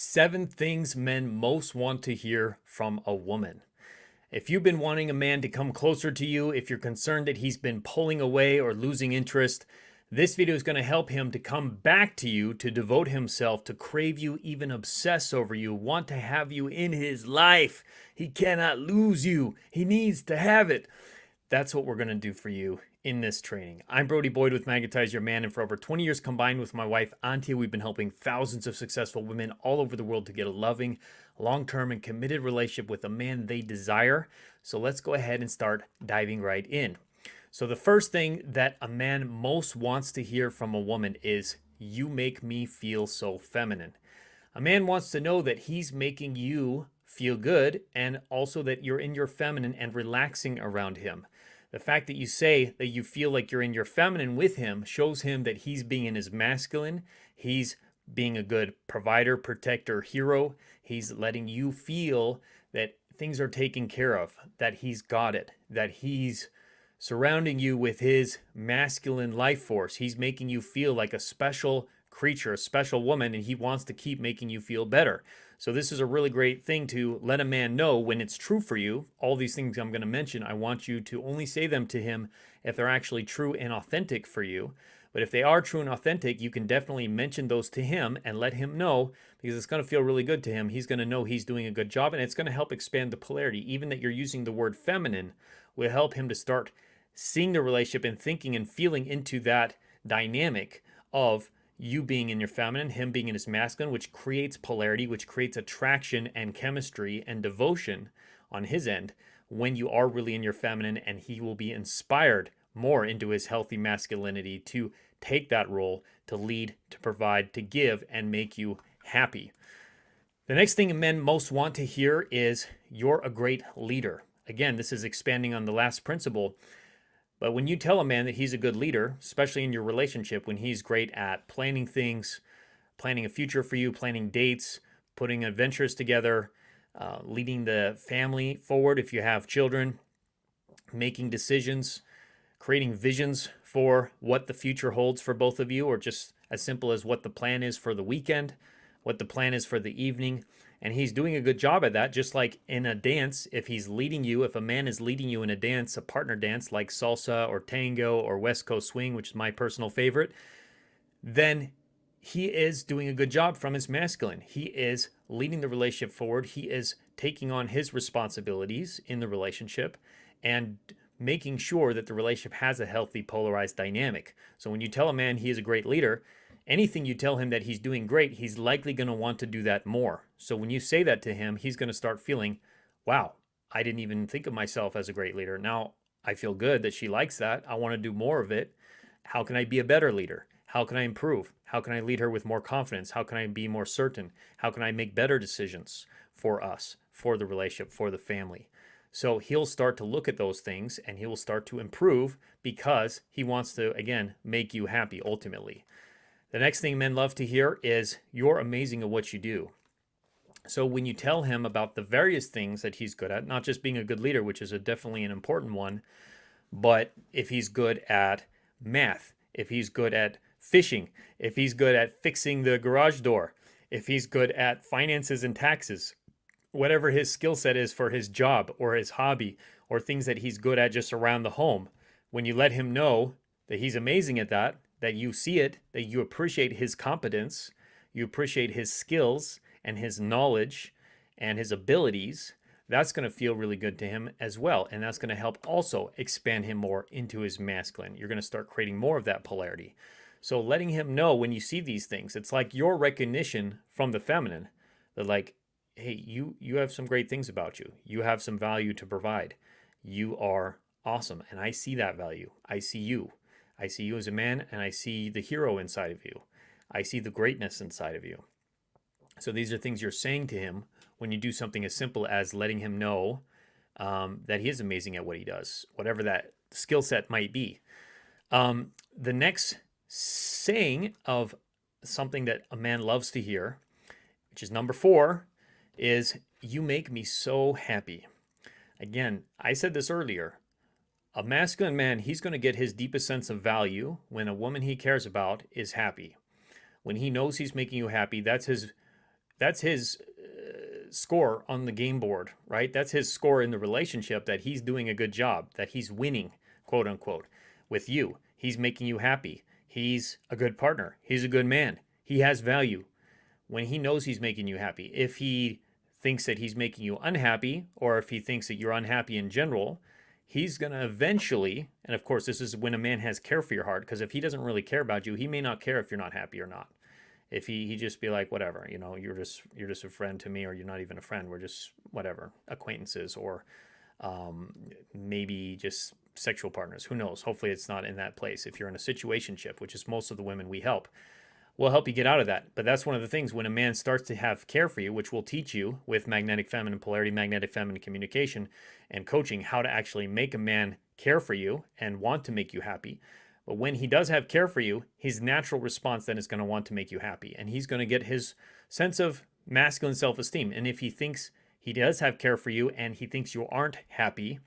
7 things men most want to hear from a woman. If you've been wanting a man to come closer to you, if you're concerned that he's been pulling away or losing interest, this video is going to help him to come back to you, to devote himself, to crave you, even obsess over you, want to have you in his life. He cannot lose you. He needs to have it. That's what we're going to do for you in this training. I'm Brody Boyd with Magnetize, your man, and for over 20 years combined with my wife, Antia, we've been helping thousands of successful women all over the world to get a loving, long-term, and committed relationship with a man they desire. So let's go ahead and start diving right in. So the first thing that a man most wants to hear from a woman is, "You make me feel so feminine." A man wants to know that he's making you feel good and also that you're in your feminine and relaxing around him. The fact that you say that you feel like you're in your feminine with him shows him that he's being in his masculine. He's being a good provider, protector, hero. He's letting you feel that things are taken care of, that he's got it, that he's surrounding you with his masculine life force. He's making you feel like a special creature, a special woman, and he wants to keep making you feel better. So this is a really great thing to let a man know when it's true for you. All these things I'm going to mention, I want you to only say them to him if they're actually true and authentic for you. But if they are true and authentic, you can definitely mention those to him and let him know, because it's going to feel really good to him. He's going to know he's doing a good job, and it's going to help expand the polarity. Even that you're using the word feminine will help him to start seeing the relationship and thinking and feeling into that dynamic of you being in your feminine, him being in his masculine, which creates polarity, which creates attraction and chemistry and devotion on his end when you are really in your feminine, and he will be inspired more into his healthy masculinity to take that role, to lead, to provide, to give, and make you happy. The next thing men most want to hear is, "You're a great leader." Again, this is expanding on the last principle. But when you tell a man that he's a good leader, especially in your relationship, when he's great at planning things, planning a future for you, planning dates, putting adventures together, leading the family forward if you have children, making decisions, creating visions for what the future holds for both of you, or just as simple as what the plan is for the weekend, what the plan is for the evening. And he's doing a good job at that, just like in a dance. If he's leading you, if a man is leading you in a dance, a partner dance like salsa or tango or West Coast swing, which is my personal favorite, then he is doing a good job from his masculine. He is leading the relationship forward. He is taking on his responsibilities in the relationship and making sure that the relationship has a healthy polarized dynamic. So when you tell a man he is a great leader, anything you tell him that he's doing great, he's likely going to want to do that more. So when you say that to him, he's going to start feeling, wow, I didn't even think of myself as a great leader. Now I feel good that she likes that. I want to do more of it. How can I be a better leader? How can I improve? How can I lead her with more confidence? How can I be more certain? How can I make better decisions for us, for the relationship, for the family? So he'll start to look at those things and he will start to improve because he wants to, again, make you happy ultimately. The next thing men love to hear is, "You're amazing at what you do." So when you tell him about the various things that he's good at, not just being a good leader, which is definitely an important one, but if he's good at math, if he's good at fishing, if he's good at fixing the garage door, if he's good at finances and taxes, whatever his skill set is for his job or his hobby or things that he's good at just around the home, when you let him know that he's amazing at that, that you see it, that you appreciate his competence, you appreciate his skills and his knowledge and his abilities, that's going to feel really good to him as well. And that's going to help also expand him more into his masculine. You're going to start creating more of that polarity. So letting him know when you see these things, it's like your recognition from the feminine that, like, hey, you have some great things about you. You have some value to provide. You are awesome. And I see that value. I see you. I see you as a man, and I see the hero inside of you. I see the greatness inside of you. So these are things you're saying to him when you do something as simple as letting him know that he is amazing at what he does, whatever that skill set might be. The next saying of something that a man loves to hear, which is number 4, is, "You make me so happy." Again, I said this earlier. A masculine man, he's going to get his deepest sense of value when a woman he cares about is happy. When he knows he's making you happy, that's his that's his score on the game board, right? That's his score in the relationship, that he's doing a good job, that he's winning, quote unquote, with you. He's making you happy. He's a good partner. He's a good man. He has value. When he knows he's making you happy, if he thinks that he's making you unhappy, or if he thinks that you're unhappy in general, he's going to eventually, and of course, this is when a man has care for your heart, because if he doesn't really care about you, he may not care if you're not happy or not. If he just be like, whatever, you're just a friend to me, or you're not even a friend, we're just whatever, acquaintances, or maybe just sexual partners, who knows. Hopefully it's not in that place. If you're in a situationship, which is most of the women we help, we'll help you get out of that. But that's one of the things, when a man starts to have care for you, which we'll teach you with magnetic feminine polarity, magnetic feminine communication, and coaching, how to actually make a man care for you and want to make you happy. But when he does have care for you, his natural response then is going to want to make you happy. And he's going to get his sense of masculine self-esteem. And if he thinks he does have care for you and he thinks you aren't happy,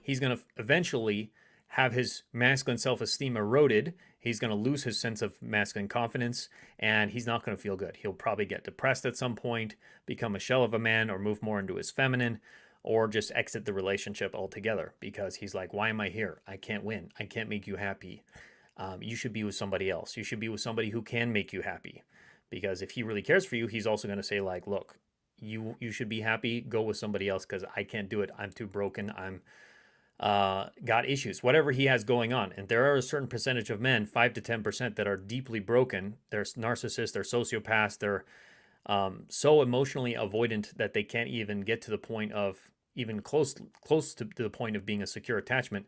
he's going to eventually have his masculine self-esteem eroded. He's going to lose his sense of masculine confidence, and he's not going to feel good. He'll probably get depressed at some point, become a shell of a man, or move more into his feminine, or just exit the relationship altogether, because he's like, why am I here? I can't win. I can't make you happy. You should be with somebody else. You should be with somebody who can make you happy. Because if he really cares for you, he's also going to say, like, look, you should be happy. Go with somebody else, because I can't do it. I'm too broken. I'm got issues, whatever he has going on. And there are a certain percentage of men, 5 to 10%, that are deeply broken. They're narcissists, they're sociopaths, they're so emotionally avoidant that they can't even get to the point of, even close to the point of being a secure attachment.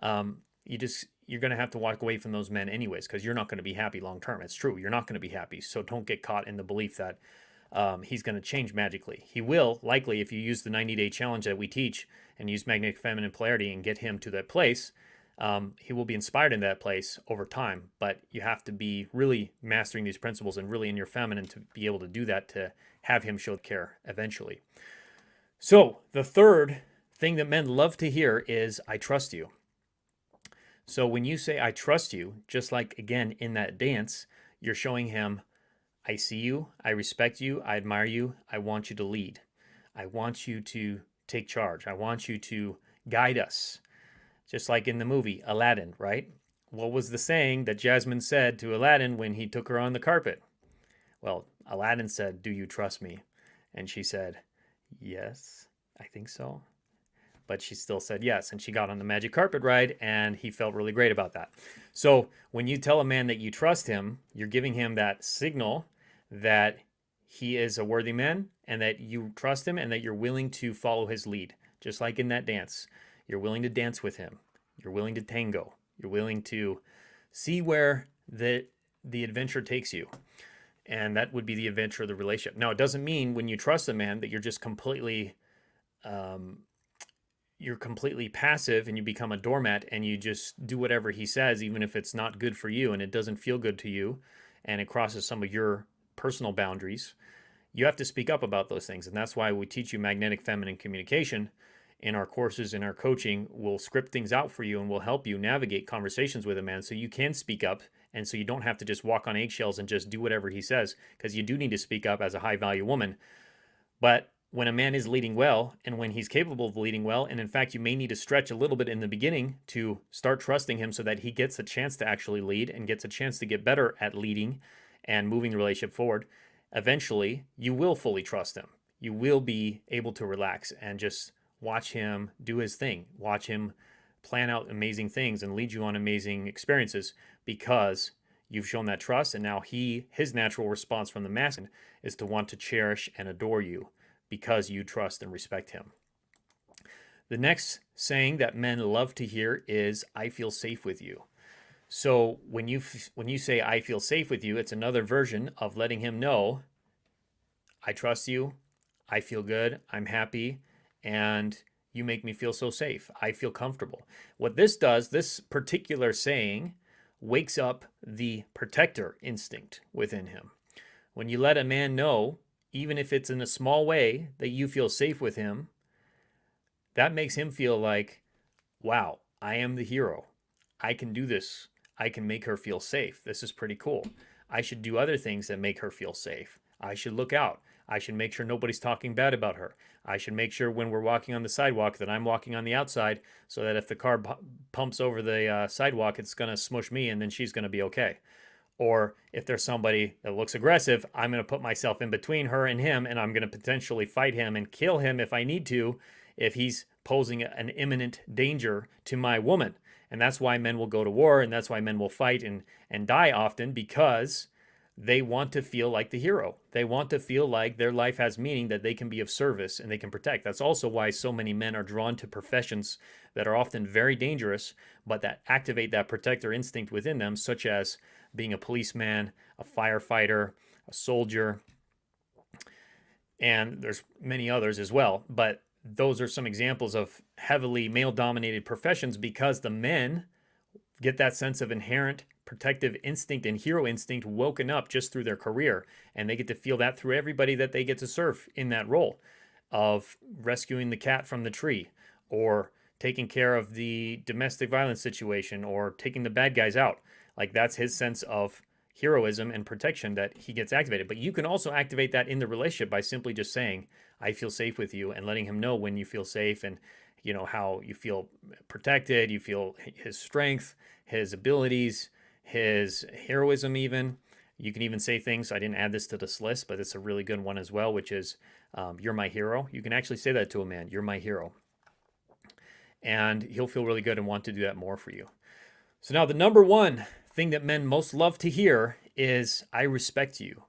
You're going to have to walk away from those men anyways, because you're not going to be happy long term. It's true, you're not going to be happy. So don't get caught in the belief that he's going to change magically. He will, likely, if you use the 90-day challenge that we teach and use magnetic feminine polarity and get him to that place. He will be inspired in that place over time, but you have to be really mastering these principles and really in your feminine to be able to do that, to have him show care eventually. So the third thing that men love to hear is, I trust you. So when you say, I trust you, just like, again, in that dance, you're showing him, I see you, I respect you, I admire you, I want you to lead. I want you to take charge. I want you to guide us. Just like in the movie Aladdin, right? What was the saying that Jasmine said to Aladdin when he took her on the carpet? Well, Aladdin said, do you trust me? And she said, yes, I think so. But she still said yes. And she got on the magic carpet ride, and he felt really great about that. So when you tell a man that you trust him, you're giving him that signal that he is a worthy man, and that you trust him, and that you're willing to follow his lead. Just like in that dance, you're willing to dance with him. You're willing to tango. You're willing to see where the adventure takes you. And that would be the adventure of the relationship. Now, it doesn't mean when you trust a man that you're just completely passive and you become a doormat and you just do whatever he says, even if it's not good for you and it doesn't feel good to you and it crosses some of your personal boundaries. You have to speak up about those things. And that's why we teach you magnetic feminine communication in our courses, in our coaching. We'll script things out for you and we'll help you navigate conversations with a man so you can speak up, and so you don't have to just walk on eggshells and just do whatever he says, because you do need to speak up as a high value woman. But when a man is leading well, and when he's capable of leading well, and in fact you may need to stretch a little bit in the beginning to start trusting him so that he gets a chance to actually lead and gets a chance to get better at leading and moving the relationship forward, eventually you will fully trust him. You will be able to relax and just watch him do his thing. Watch him plan out amazing things and lead you on amazing experiences, because you've shown that trust. And now his natural response from the masculine is to want to cherish and adore you, because you trust and respect him. The next saying that men love to hear is, I feel safe with you. So when you say, I feel safe with you, it's another version of letting him know, I trust you, I feel good, I'm happy, and you make me feel so safe. I feel comfortable. What this does, this particular saying, wakes up the protector instinct within him. When you let a man know, even if it's in a small way, that you feel safe with him, that makes him feel like, wow, I am the hero. I can do this. I can make her feel safe. This is pretty cool. I should do other things that make her feel safe. I should look out. I should make sure nobody's talking bad about her. I should make sure when we're walking on the sidewalk that I'm walking on the outside so that if the car pumps over the sidewalk, it's going to smush me and then she's going to be okay. Or if there's somebody that looks aggressive, I'm going to put myself in between her and him, and I'm going to potentially fight him and kill him if I need to, if he's posing an imminent danger to my woman. And that's why men will go to war, and that's why men will fight and die often, because they want to feel like the hero. They want to feel like their life has meaning, that they can be of service and they can protect. That's also why so many men are drawn to professions that are often very dangerous, but that activate that protector instinct within them, such as being a policeman, a firefighter, a soldier, and there's many others as well. But those are some examples of heavily male-dominated professions because the men get that sense of inherent protective instinct and hero instinct woken up just through their career. And they get to feel that through everybody that they get to serve in that role of rescuing the cat from the tree, or taking care of the domestic violence situation, or taking the bad guys out. Like, that's his sense of heroism and protection that he gets activated. But you can also activate that in the relationship by simply just saying, I feel safe with you, and letting him know when you feel safe, and you know how you feel protected, you feel his strength, his abilities, his heroism even. You can even say things, I didn't add this to this list, but it's a really good one as well, which is, you're my hero. You can actually say that to a man, you're my hero. And he'll feel really good and want to do that more for you. So now the number one thing that men most love to hear is, I respect you.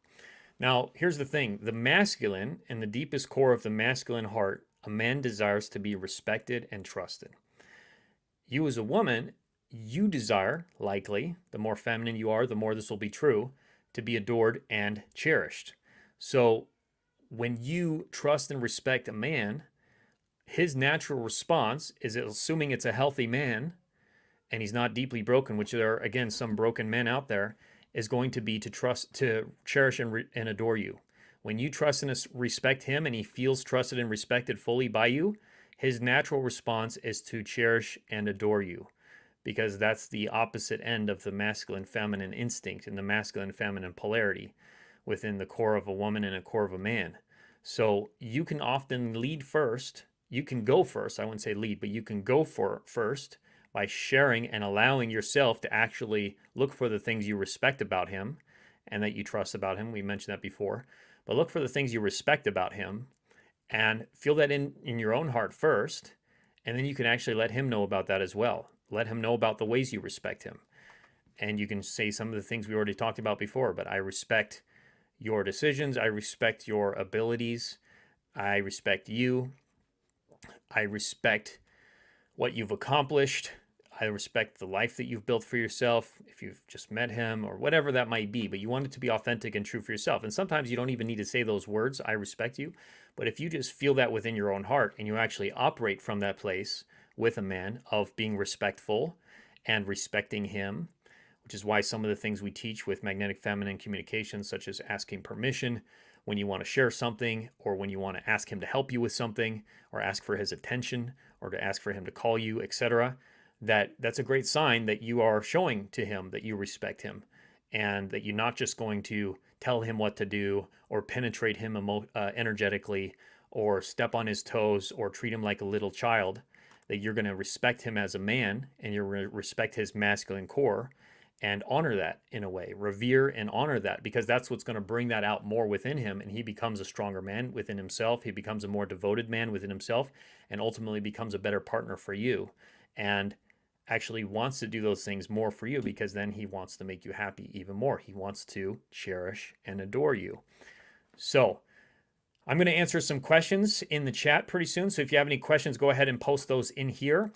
Now, here's the thing. The masculine, in the deepest core of the masculine heart, a man desires to be respected and trusted. You as a woman, you desire, likely, the more feminine you are, the more this will be true, to be adored and cherished. So when you trust and respect a man, his natural response is, assuming it's a healthy man, and he's not deeply broken, which there are, again, some broken men out there, is going to be to trust, to cherish and adore you. When you trust and respect him and he feels trusted and respected fully by you, his natural response is to cherish and adore you, because that's the opposite end of the masculine-feminine instinct and the masculine-feminine polarity within the core of a woman and a core of a man. So you can often lead first. You can go first. I wouldn't say lead, but you can go for first by sharing and allowing yourself to actually look for the things you respect about him and that you trust about him. We mentioned that before. But look for the things you respect about him and feel that in your own heart first. And then you can actually let him know about that as well. Let him know about the ways you respect him. And you can say some of the things we already talked about before, but I respect your decisions. I respect your abilities. I respect you. I respect what you've accomplished. I respect the life that you've built for yourself, if you've just met him or whatever that might be, but you want it to be authentic and true for yourself. And sometimes you don't even need to say those words, I respect you. But if you just feel that within your own heart and you actually operate from that place with a man of being respectful and respecting him, which is why some of the things we teach with magnetic feminine communication, such as asking permission when you want to share something, or when you want to ask him to help you with something, or ask for his attention, or to ask for him to call you, etc., that's a great sign that you are showing to him that you respect him, and that you're not just going to tell him what to do or penetrate him energetically or step on his toes or treat him like a little child, that you're going to respect him as a man and you're going to respect his masculine core and honor that in a way, revere and honor that, because that's what's going to bring that out more within him, and he becomes a stronger man within himself. He becomes a more devoted man within himself, and ultimately becomes a better partner for you, and actually wants to do those things more for you, because then he wants to make you happy even more. He wants to cherish and adore you. So I'm going to answer some questions in the chat pretty soon. So if you have any questions, go ahead and post those in here.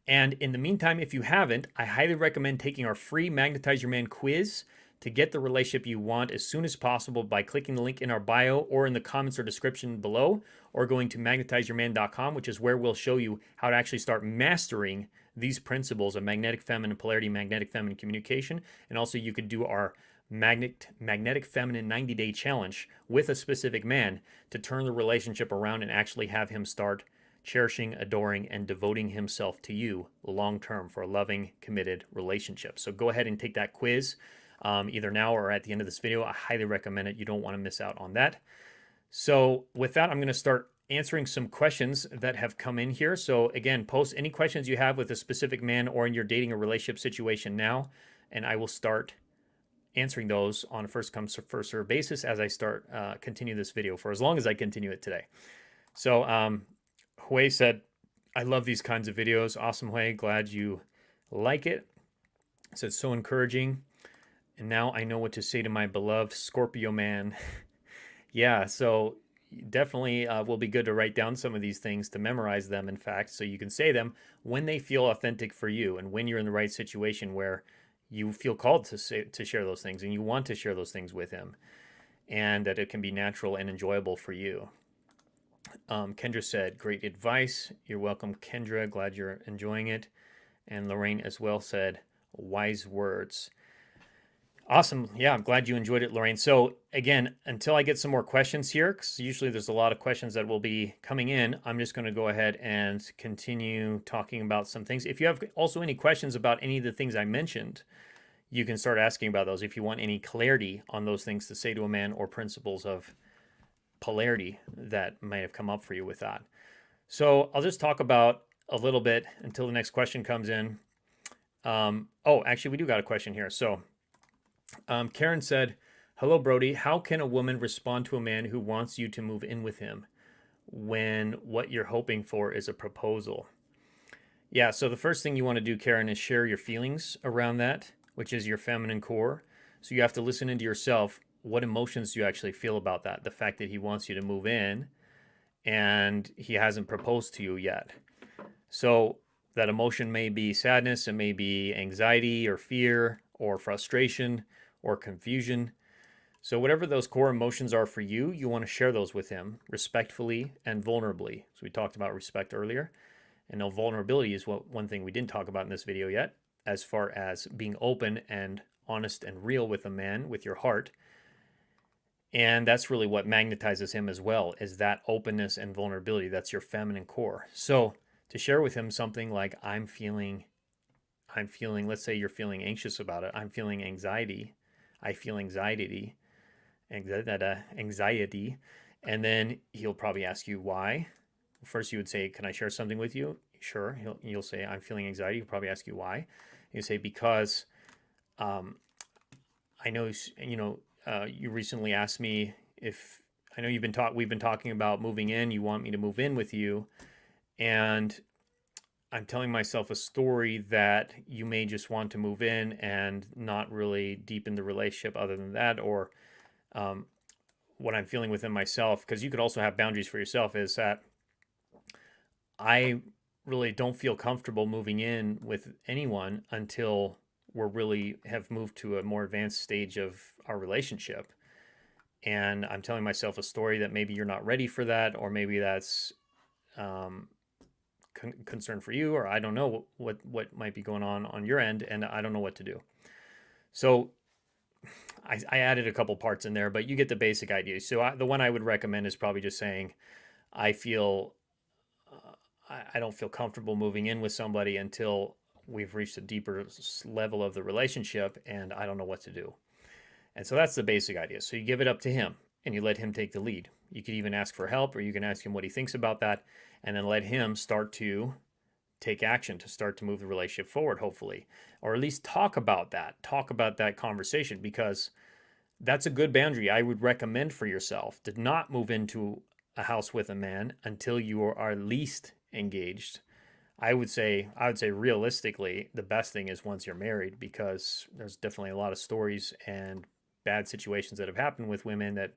And in the meantime, if you haven't, I highly recommend taking our free Magnetize Your Man quiz to get the relationship you want as soon as possible by clicking the link in our bio or in the comments or description below, or going to magnetizeyourman.com, which is where we'll show you how to actually start mastering these principles of magnetic feminine polarity, magnetic feminine communication. And also you could do our magnetic feminine 90-day challenge with a specific man to turn the relationship around and actually have him start cherishing, adoring, and devoting himself to you long-term for a loving, committed relationship. So go ahead and take that quiz. either now or at the end of this video. I highly recommend it. You don't want to miss out on that. So with that, I'm going to start answering some questions that have come in here. So again, post any questions you have with a specific man or in your dating or relationship situation now, and I will start answering those on a first come first serve basis as I start continue this video for as long as I continue it today. So Hui said, I love these kinds of videos. Awesome, Hui. Glad you like it. So it's so encouraging. And now I know what to say to my beloved Scorpio man. Yeah, so definitely will be good to write down some of these things, to memorize them, in fact, so you can say them when they feel authentic for you and when you're in the right situation where you feel called to share those things and you want to share those things with him, and that it can be natural and enjoyable for you. Kendra said, great advice. You're welcome, Kendra. Glad you're enjoying it. And Lorraine as well said, wise words. Awesome. Yeah, I'm glad you enjoyed it, Lorraine. So again, until I get some more questions here, because usually there's a lot of questions that will be coming in, I'm just going to go ahead and continue talking about some things. If you have also any questions about any of the things I mentioned, you can start asking about those. If you want any clarity on those things to say to a man, or principles of polarity that might have come up for you with that. So I'll just talk about a little bit until the next question comes in. Oh, actually, we do got a question here. So Karen said, hello, Brody. How can a woman respond to a man who wants you to move in with him when what you're hoping for is a proposal? Yeah, so the first thing you want to do, Karen, is share your feelings around that, which is your feminine core. So you have to listen into yourself. What emotions do you actually feel about that? The fact that he wants you to move in and he hasn't proposed to you yet. So that emotion may be sadness, it may be anxiety or fear or frustration or confusion. So whatever those core emotions are for you, you want to share those with him respectfully and vulnerably. So we talked about respect earlier. And now vulnerability is one thing we didn't talk about in this video yet, as far as being open and honest and real with a man, with your heart. And that's really what magnetizes him as well, is that openness and vulnerability. That's your feminine core. So to share with him something like, I'm feeling, let's say you're feeling anxious about it. I'm feeling anxiety. I feel anxiety. And then he'll probably ask you why. First you would say, can I share something with you? Sure. You'll say, I'm feeling anxiety. He'll probably ask you why. You say, because I know, you recently asked me if, I know we've been talking about moving in. You want me to move in with you. And I'm telling myself a story that you may just want to move in and not really deepen the relationship other than that. Or what I'm feeling within myself, because you could also have boundaries for yourself, is that I really don't feel comfortable moving in with anyone until we're really have moved to a more advanced stage of our relationship. And I'm telling myself a story that maybe you're not ready for that, or maybe that's concern for you, or I don't know what might be going on your end, and I don't know what to do. So I added a couple parts in there, but you get the basic idea. So the one I would recommend is probably just saying, I feel I don't feel comfortable moving in with somebody until we've reached a deeper level of the relationship, and I don't know what to do. And so that's the basic idea. So you give it up to him and you let him take the lead. You could even ask for help, or you can ask him what he thinks about that, and then let him start to take action to start to move the relationship forward, hopefully, or at least talk about that conversation, because that's a good boundary I would recommend for yourself, to not move into a house with a man until you are at least engaged. I would say realistically, the best thing is once you're married, because there's definitely a lot of stories and bad situations that have happened with women that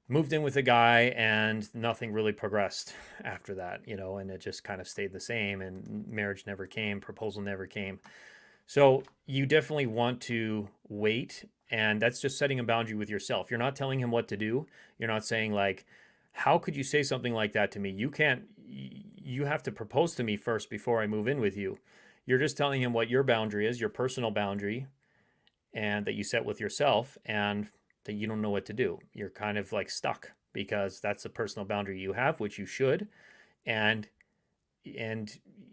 moved in with a guy and nothing really progressed after that, and it just kind of stayed the same, and marriage never came, proposal never came. So you definitely want to wait, and that's just setting a boundary with yourself. You're not telling him what to do. You're not saying like, how could you say something like that to me? You have to propose to me first before I move in with you. You're just telling him what your boundary is, your personal boundary, and that you set with yourself, and that you don't know what to do. You're kind of like stuck, because that's a personal boundary you have, which you should. And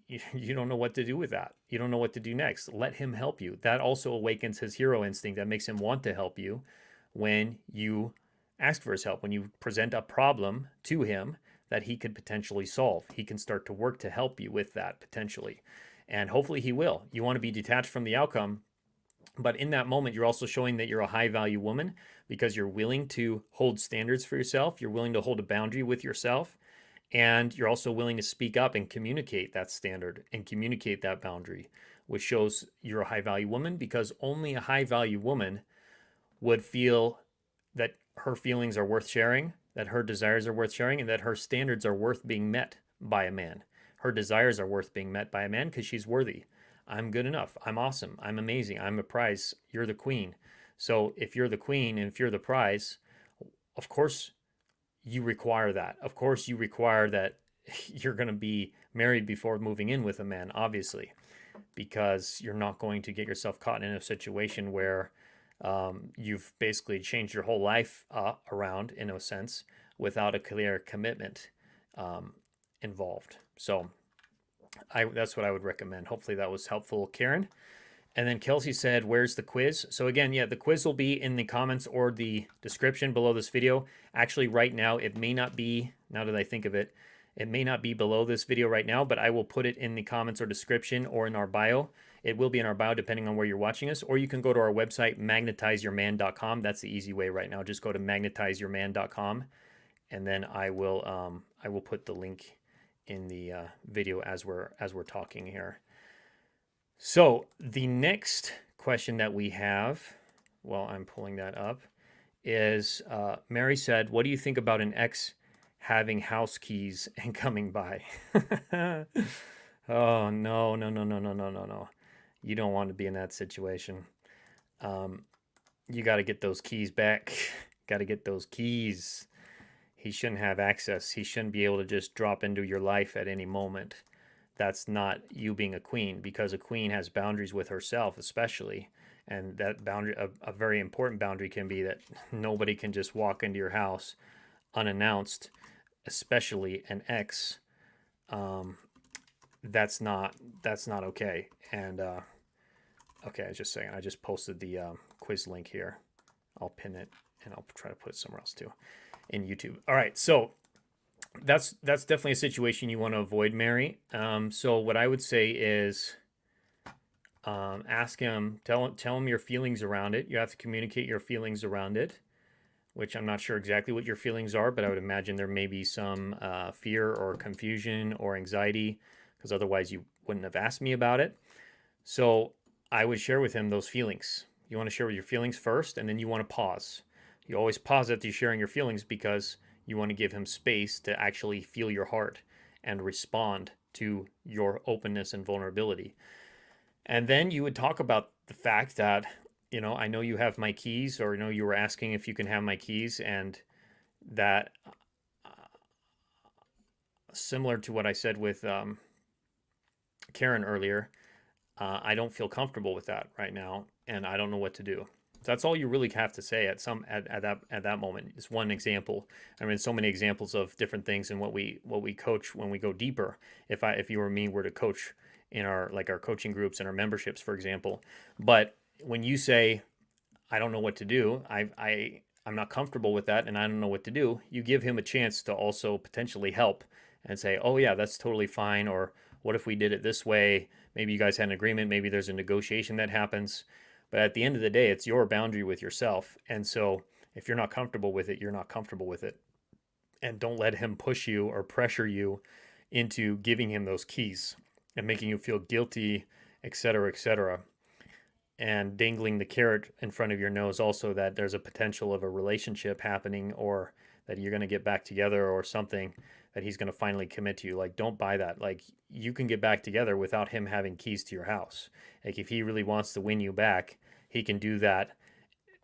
you don't know what to do with that. You don't know what to do next. Let him help you. That also awakens his hero instinct that makes him want to help you when you ask for his help, when you present a problem to him that he could potentially solve. He can start to work to help you with that potentially. And hopefully he will. You want to be detached from the outcome. But in that moment, you're also showing that you're a high value woman because you're willing to hold standards for yourself. You're willing to hold a boundary with yourself. And you're also willing to speak up and communicate that standard and communicate that boundary, which shows you're a high value woman, because only a high value woman would feel that her feelings are worth sharing, that her desires are worth sharing, and that her standards are worth being met by a man. Her desires are worth being met by a man because she's worthy. I'm good enough. I'm awesome. I'm amazing. I'm a prize. You're the queen. So if you're the queen and if you're the prize, of course you require that. Of course you require that you're going to be married before moving in with a man, obviously, because you're not going to get yourself caught in a situation where you've basically changed your whole life around, in a sense, without a clear commitment involved. So that's what I would recommend. Hopefully that was helpful, Karen. And then Kelsey said, where's the quiz? So again, yeah, the quiz will be in the comments or the description below this video. Actually, right now, it may not be, now that I think of it, it may not be below this video right now, but I will put it in the comments or description or in our bio. It will be in our bio depending on where you're watching us, or you can go to our website, magnetizeyourman.com. That's the easy way right now. Just go to magnetizeyourman.com, and then I will put the link in the video as we're talking here. So the next question that we have, while I'm pulling that up, is Mary said, what do you think about an ex having house keys and coming by? Oh, no. You don't want to be in that situation. You got to get those keys back. Got to get those keys. He shouldn't have access. He shouldn't be able to just drop into your life at any moment. That's not you being a queen, because a queen has boundaries with herself, especially. And that boundary, a very important boundary, can be that nobody can just walk into your house unannounced, especially an ex. That's not okay. And okay, just a second. I just posted the quiz link here. I'll pin it and I'll try to put it somewhere else too, in YouTube. All right, so that's definitely a situation you want to avoid, Mary. So what I would say is ask him, tell him your feelings around it. You have to communicate your feelings around it, which I'm not sure exactly what your feelings are, but I would imagine there may be some fear or confusion or anxiety, because otherwise you wouldn't have asked me about it. So I would share with him those feelings. You want to share your feelings first, and then you want to pause. You always pause after you're sharing your feelings, because you want to give him space to actually feel your heart and respond to your openness and vulnerability. And then you would talk about the fact that, you know, I know you have my keys, or, you know, you were asking if you can have my keys, and that similar to what I said with Karen earlier, I don't feel comfortable with that right now, and I don't know what to do. So that's all you really have to say at that moment. It's one example. I mean, so many examples of different things and what we coach when we go deeper. If you or me were to coach in our coaching groups and our memberships, for example. But when you say, I don't know what to do, I'm not comfortable with that, and I don't know what to do, you give him a chance to also potentially help and say, oh yeah, that's totally fine. Or what if we did it this way? Maybe you guys had an agreement. Maybe there's a negotiation that happens. But at the end of the day, it's your boundary with yourself. And so if you're not comfortable with it, you're not comfortable with it. And don't let him push you or pressure you into giving him those keys and making you feel guilty, etc., and dangling the carrot in front of your nose also, that there's a potential of a relationship happening, or that you're going to get back together, or something, that he's going to finally commit to you. Like, don't buy that. Like, you can get back together without him having keys to your house. Like, if he really wants to win you back, he can do that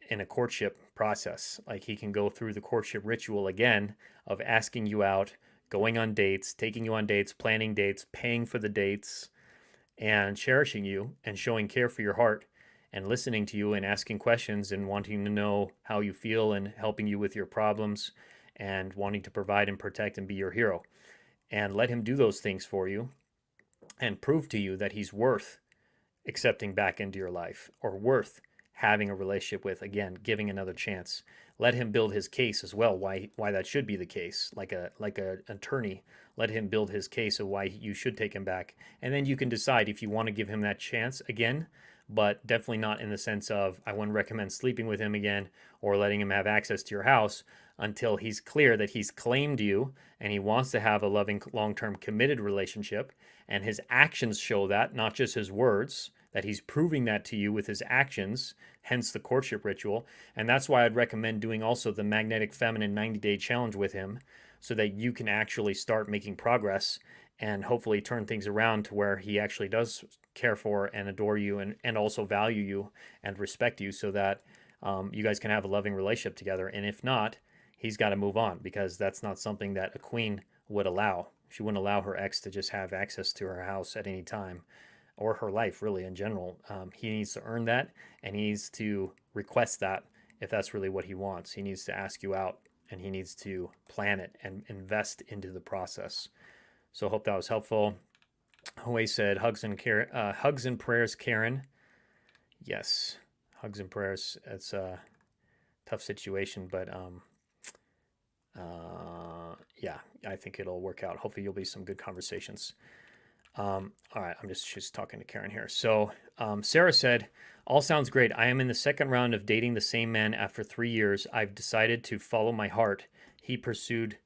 in a courtship process. Like, he can go through the courtship ritual again of asking you out, going on dates, taking you on dates, planning dates, paying for the dates, and cherishing you and showing care for your heart and listening to you and asking questions and wanting to know how you feel and helping you with your problems and wanting to provide and protect and be your hero. And let him do those things for you. and prove to you that he's worth accepting back into your life or worth having a relationship with, again, giving another chance. Let him build his case as well, why that should be the case, like a attorney. Let him build his case of why you should take him back, and then you can decide if you want to give him that chance again, but definitely not in the sense of I wouldn't recommend sleeping with him again or letting him have access to your house until he's clear that he's claimed you and he wants to have a loving, long-term committed relationship, and his actions show that, not just his words, that he's proving that to you with his actions, hence the courtship ritual. And that's why I'd recommend doing also the Magnetic Feminine 90-day challenge with him, so that you can actually start making progress and hopefully turn things around to where he actually does care for and adore you, and also value you and respect you, so that you guys can have a loving relationship together. And if not, he's got to move on, because that's not something that a queen would allow. She wouldn't allow her ex to just have access to her house at any time, or her life really in general. He needs to earn that, and he needs to request that if that's really what he wants. He needs to ask you out, and he needs to plan it and invest into the process. So I hope that was helpful. Huey said, hugs and prayers, Karen. Yes, hugs and prayers. It's a tough situation, but yeah, I think it'll work out. Hopefully you'll be some good conversations. All right, I'm just talking to Karen here. So Sarah said, all sounds great. I am in the second round of dating the same man after 3 years. I've decided to follow my heart. He pursued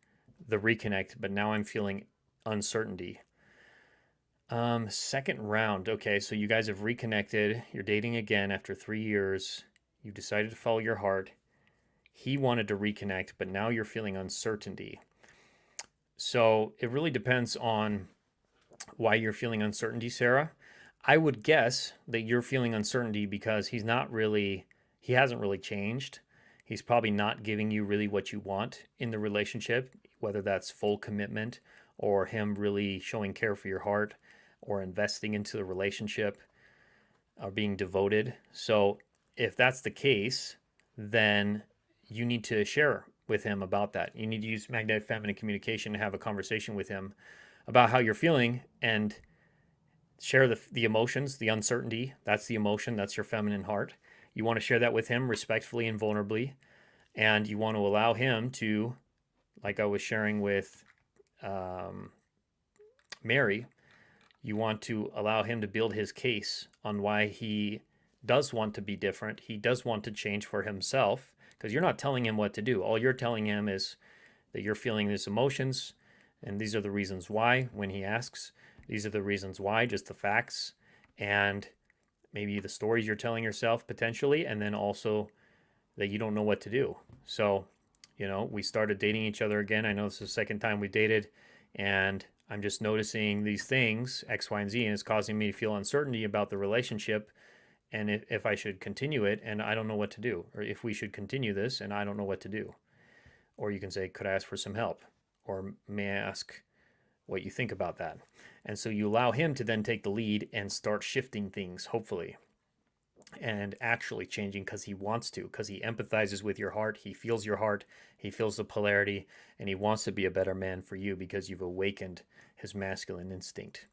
the reconnect, but now I'm feeling uncertainty. Second round. Okay, so you guys have reconnected. You're dating again after 3 years. You decided to follow your heart. He wanted to reconnect, but now you're feeling uncertainty. So it really depends on why you're feeling uncertainty, Sarah. I would guess that you're feeling uncertainty because he hasn't really changed. He's probably not giving you really what you want in the relationship, whether that's full commitment or him really showing care for your heart or investing into the relationship or being devoted. So if that's the case, then you need to share with him about that. You need to use magnetic feminine communication to have a conversation with him about how you're feeling and share the emotions, the uncertainty. That's the emotion. That's your feminine heart. You want to share that with him respectfully and vulnerably. And you want to allow him to, like I was sharing with Mary, you want to allow him to build his case on why he does want to be different. He does want to change for himself, because you're not telling him what to do. All you're telling him is that you're feeling these emotions, and these are the reasons why. When he asks, these are the reasons why, just the facts, and maybe the stories you're telling yourself potentially, and then also that you don't know what to do. So, we started dating each other again. I know this is the second time we dated, and I'm just noticing these things, X, Y, and Z, and it's causing me to feel uncertainty about the relationship, and if I should continue it, and I don't know what to do, or if we should continue this, and I don't know what to do. Or you can say, could I ask for some help? Or may I ask what you think about that? And so you allow him to then take the lead and start shifting things, hopefully, and actually changing because he wants to, because he empathizes with your heart. He feels your heart. He feels the polarity, and he wants to be a better man for you because you've awakened his masculine instinct.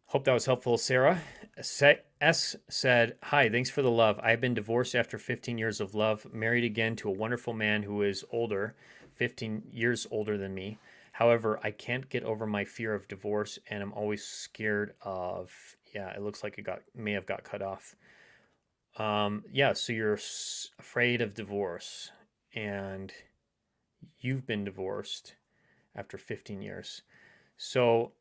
Hope that was helpful, Sarah. S said, hi, thanks for the love. I've been divorced after 15 years of love, married again to a wonderful man who is older, 15 years older than me. However, I can't get over my fear of divorce, and I'm always scared of, it looks like it may have got cut off. So you're afraid of divorce, and you've been divorced after 15 years. So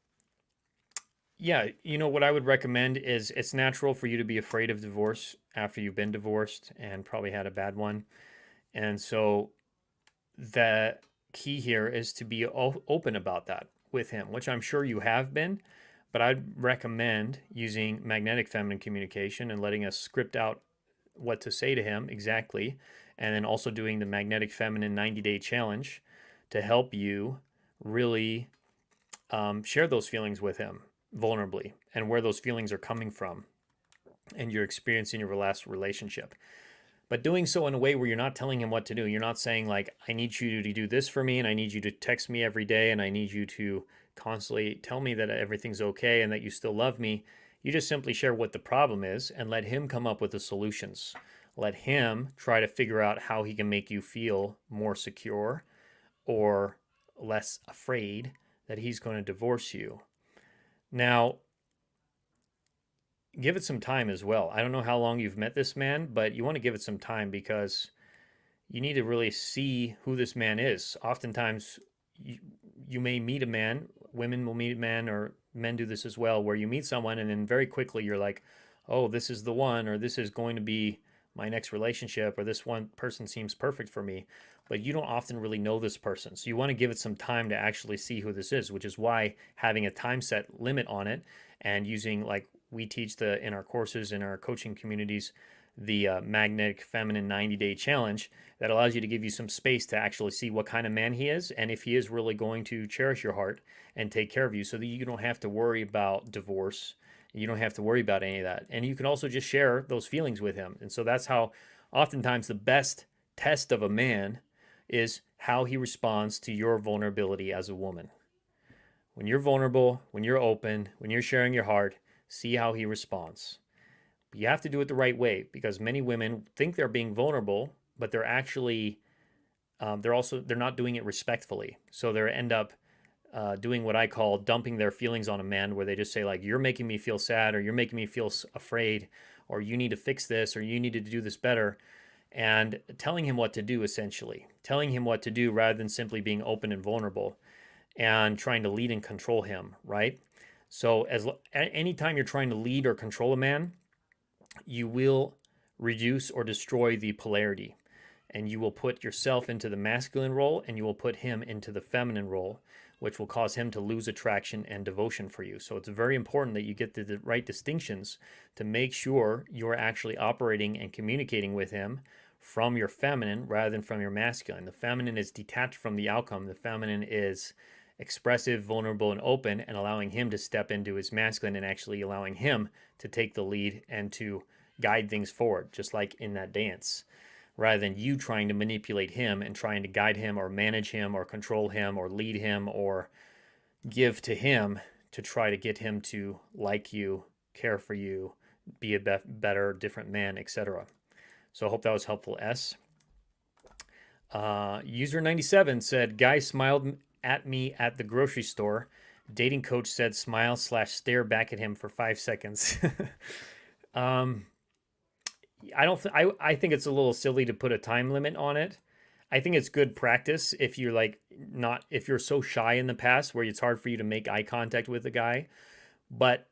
what I would recommend is, it's natural for you to be afraid of divorce after you've been divorced and probably had a bad one. And so the key here is to be open about that with him, which I'm sure you have been, but I'd recommend using magnetic feminine communication and letting us script out what to say to him exactly, and then also doing the magnetic feminine 90-day challenge to help you really share those feelings with him vulnerably, and where those feelings are coming from and your experience in your last relationship. but doing so in a way where you're not telling him what to do. You're not saying like, I need you to do this for me, and I need you to text me every day, and I need you to constantly tell me that everything's okay and that you still love me. You just simply share what the problem is and let him come up with the solutions. Let him try to figure out how he can make you feel more secure or less afraid that he's going to divorce you. Now, give it some time as well. I don't know how long you've met this man, but you want to give it some time because you need to really see who this man is. Oftentimes, you may meet a man, women will meet a man, or men do this as well, where you meet someone and then very quickly you're like, oh, this is the one, or this is going to be my next relationship, or this one person seems perfect for me. But you don't often really know this person. So you want to give it some time to actually see who this is, which is why having a time set limit on it and using, like we teach in our courses, in our coaching communities, the magnetic feminine 90-day challenge that allows you to give you some space to actually see what kind of man he is and if he is really going to cherish your heart and take care of you, so that you don't have to worry about divorce. You don't have to worry about any of that. And you can also just share those feelings with him. And so that's how oftentimes the best test of a man is how he responds to your vulnerability as a woman. When you're vulnerable, when you're open, when you're sharing your heart, see how he responds. But you have to do it the right way, because many women think they're being vulnerable, but they're actually they're not doing it respectfully. So they end up doing what I call dumping their feelings on a man, where they just say like, you're making me feel sad, or you're making me feel afraid, or you need to fix this, or you need to do this better, and telling him what to do, essentially telling him what to do rather than simply being open and vulnerable and trying to lead and control him, right? So anytime you're trying to lead or control a man, you will reduce or destroy the polarity, and you will put yourself into the masculine role and you will put him into the feminine role, which will cause him to lose attraction and devotion for you. So it's very important that you get the right distinctions to make sure you're actually operating and communicating with him from your feminine rather than from your masculine. The feminine is detached from the outcome. The feminine is expressive, vulnerable, and open, and allowing him to step into his masculine and actually allowing him to take the lead and to guide things forward, just like in that dance, rather than you trying to manipulate him and trying to guide him or manage him or control him or lead him or give to him to try to get him to like you, care for you, be a better, different man, etc. So I hope that was helpful, S. User 97 said, guy smiled at me at the grocery store. Dating coach said smile/stare back at him for 5 seconds. I think it's a little silly to put a time limit on it. I think it's good practice if you're if you're so shy in the past where it's hard for you to make eye contact with a guy. But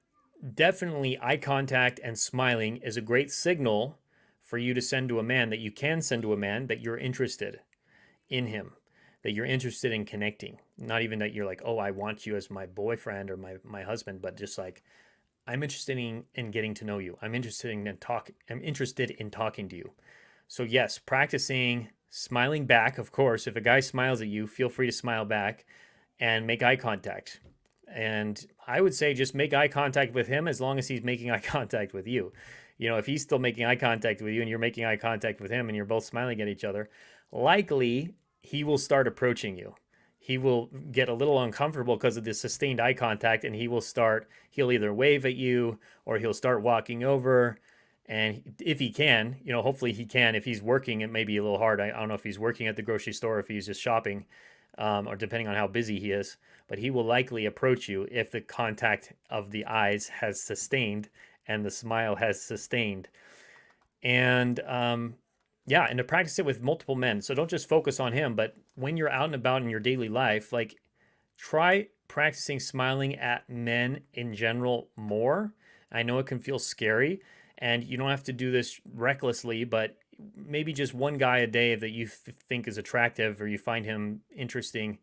definitely eye contact and smiling is a great signal for you to send to a man, that you can send to a man that you're interested in him, that you're interested in connecting. Not even that you're like, oh, I want you as my boyfriend or my husband, but just like, I'm interested in getting to know you. I'm interested in talking to you. So yes, practicing smiling back, of course. If a guy smiles at you, feel free to smile back and make eye contact. And I would say just make eye contact with him as long as he's making eye contact with you. You know, if he's still making eye contact with you and you're making eye contact with him and you're both smiling at each other, likely he will start approaching you. He will get a little uncomfortable because of the sustained eye contact, and he'll either wave at you or he'll start walking over. And if he can, hopefully he can. If he's working, it may be a little hard. I don't know if he's working at the grocery store, if he's just shopping, or depending on how busy he is. But he will likely approach you if the contact of the eyes has sustained and the smile has sustained. And and to practice it with multiple men. So don't just focus on him, but when you're out and about in your daily life, like, try practicing smiling at men in general more. I know it can feel scary, and you don't have to do this recklessly, but maybe just one guy a day that you think is attractive or you find him interesting.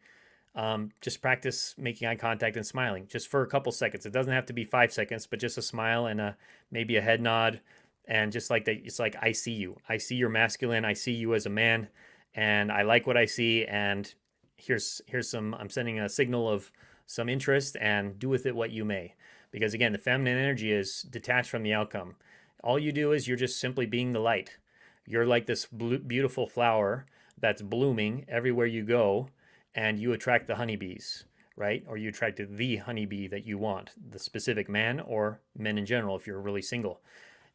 Just practice making eye contact and smiling just for a couple seconds. It doesn't have to be 5 seconds, but just a smile and maybe a head nod. And just like that, it's like, I see you. I see you're masculine. I see you as a man, and I like what I see. And here's I'm sending a signal of some interest, and do with it what you may. Because again, the feminine energy is detached from the outcome. All you do is you're just simply being the light. You're like this beautiful flower that's blooming everywhere you go, and you attract the honeybees, right? Or you attract the honeybee that you want, the specific man or men in general if you're really single.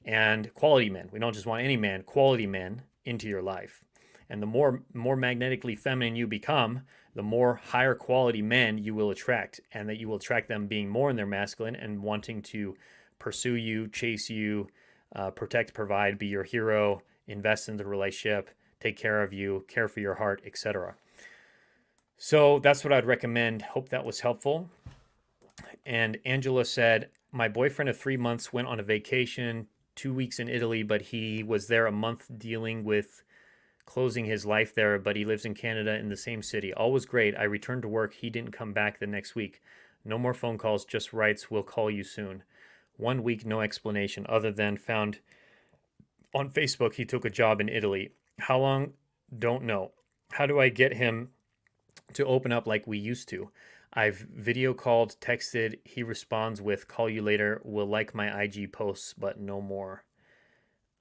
And quality men. We don't just want any man, quality men into your life. And the more magnetically feminine you become, the more higher quality men you will attract, and that you will attract them being more in their masculine and wanting to pursue you, chase you, protect, provide, be your hero, invest in the relationship, take care of you, care for your heart, etc. So that's what I'd recommend. Hope that was helpful. And Angela said, my boyfriend of 3 months went on a vacation, 2 weeks in Italy, but he was there a month dealing with closing his life there, but he lives in Canada in the same city. All was great. I returned to work. He didn't come back the next week. No more phone calls, just writes, we'll call you soon. 1 week, no explanation other than found on Facebook he took a job in Italy. How long? Don't know. How do I get him to open up like we used to? I've video called, texted. He responds with, call you later. Will like my IG posts, but no more.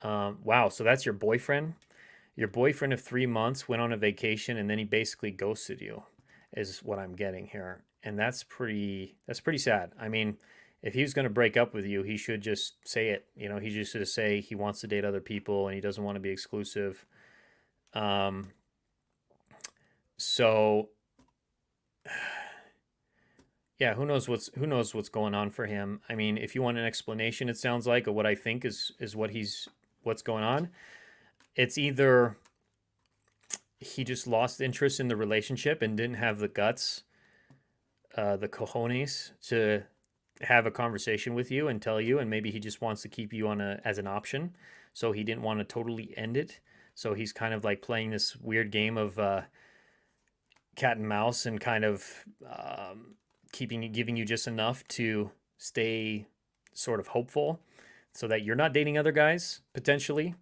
Wow, so that's your boyfriend? Your boyfriend of 3 months went on a vacation and then he basically ghosted you, is what I'm getting here. And that's pretty sad. I mean, if he was going to break up with you, he should just say it. You know, he just should say he wants to date other people and he doesn't want to be exclusive. So yeah, who knows what's going on for him. I mean, if you want an explanation, it sounds like, of what I think is what's going on. It's either he just lost interest in the relationship and didn't have the guts, the cojones to have a conversation with you and tell you, and maybe he just wants to keep you on as an option. So he didn't want to totally end it. So he's kind of like playing this weird game of cat and mouse and kind of giving you just enough to stay sort of hopeful so that you're not dating other guys potentially.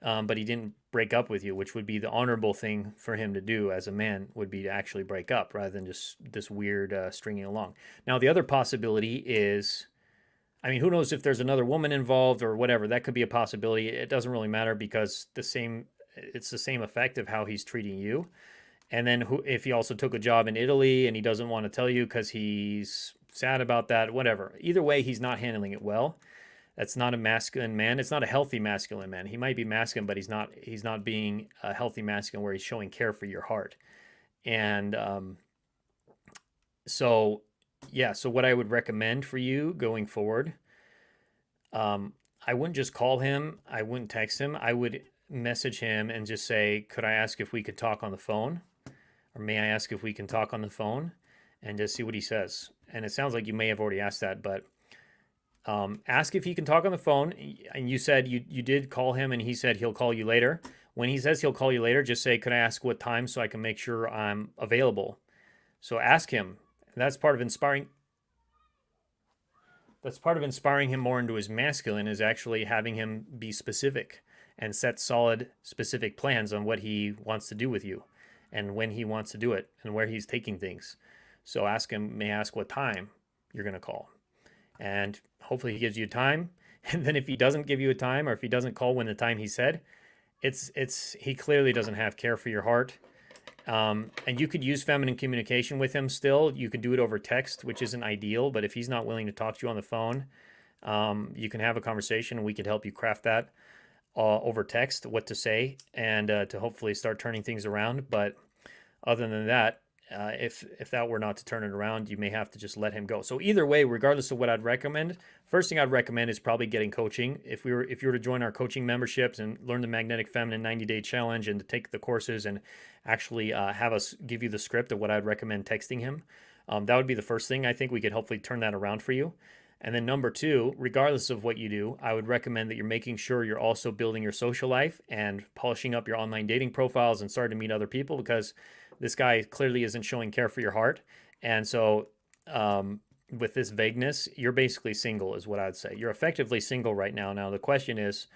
But he didn't break up with you, which would be the honorable thing for him to do as a man, would be to actually break up rather than just this weird stringing along. Now, the other possibility is, I mean, who knows if there's another woman involved or whatever. That could be a possibility. It doesn't really matter because it's the same effect of how he's treating you. And then if he also took a job in Italy and he doesn't want to tell you because he's sad about that, whatever. Either way, he's not handling it well. That's not a masculine man. It's not a healthy masculine man. He might be masculine, but he's not being a healthy masculine where he's showing care for your heart. And so what I would recommend for you going forward, I wouldn't just call him. I wouldn't text him. I would message him and just say, could I ask if we could talk on the phone? Or may I ask if we can talk on the phone? And just see what he says. And it sounds like you may have already asked that, but ask if he can talk on the phone. And you said you did call him and he said he'll call you later. When he says he'll call you later, just say, could I ask what time so I can make sure I'm available? So ask him. That's part of inspiring him more into his masculine, is actually having him be specific and set solid, specific plans on what he wants to do with you and when he wants to do it and where he's taking things. So ask him, may I ask what time you're going to call? And hopefully he gives you time. And then if he doesn't give you a time, or if he doesn't call when the time he said, he clearly doesn't have care for your heart. And you could use feminine communication with him still. You could do it over text, which isn't ideal. But if he's not willing to talk to you on the phone, you can have a conversation and we could help you craft that over text, what to say, and to hopefully start turning things around. But other than that, if that were not to turn it around, you may have to just let him go. So either way, regardless of what I'd recommend, first thing I'd recommend is probably getting coaching. If you were to join our coaching memberships and learn the Magnetic Feminine 90-day challenge and to take the courses and actually have us give you the script of what I'd recommend texting him, that would be the first thing. I think we could hopefully turn that around for you. And then number two, regardless of what you do, I would recommend that you're making sure you're also building your social life and polishing up your online dating profiles and starting to meet other people, because this guy clearly isn't showing care for your heart. And so with this vagueness, you're basically single is what I'd say. You're effectively single right now. Now, the question is,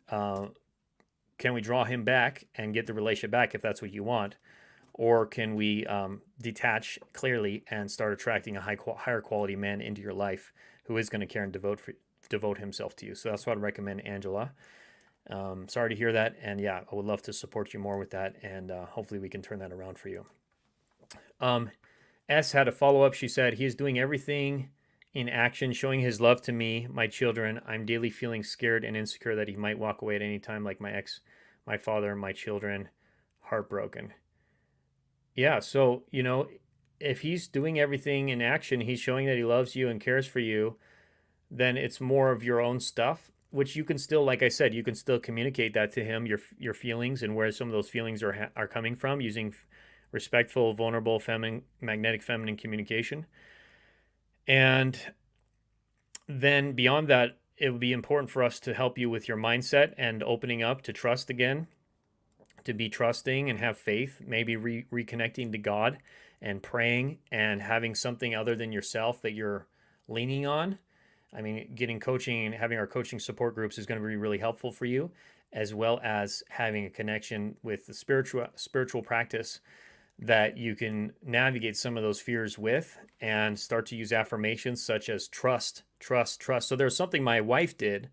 can we draw him back and get the relationship back if that's what you want? Or can we detach clearly and start attracting a higher quality man into your life who is going to care and devote himself to you? So that's what I'd recommend, Angela. Sorry to hear that. And yeah, I would love to support you more with that. And hopefully we can turn that around for you. S had a follow up. She said, he is doing everything in action, showing his love to me, my children. I'm daily feeling scared and insecure that he might walk away at any time, like my ex, my father, my children. Heartbroken. Yeah. So, if he's doing everything in action, he's showing that he loves you and cares for you, then it's more of your own stuff, which you can still, like I said, you can still communicate that to him, your feelings and where some of those feelings are coming from, using respectful, vulnerable, feminine, magnetic feminine communication. And then beyond that, it would be important for us to help you with your mindset and opening up to trust again, to be trusting and have faith, maybe reconnecting to God and praying and having something other than yourself that you're leaning on. I mean, getting coaching and having our coaching support groups is going to be really helpful for you, as well as having a connection with the spiritual practice that you can navigate some of those fears with and start to use affirmations such as trust, trust, trust. So there's something my wife did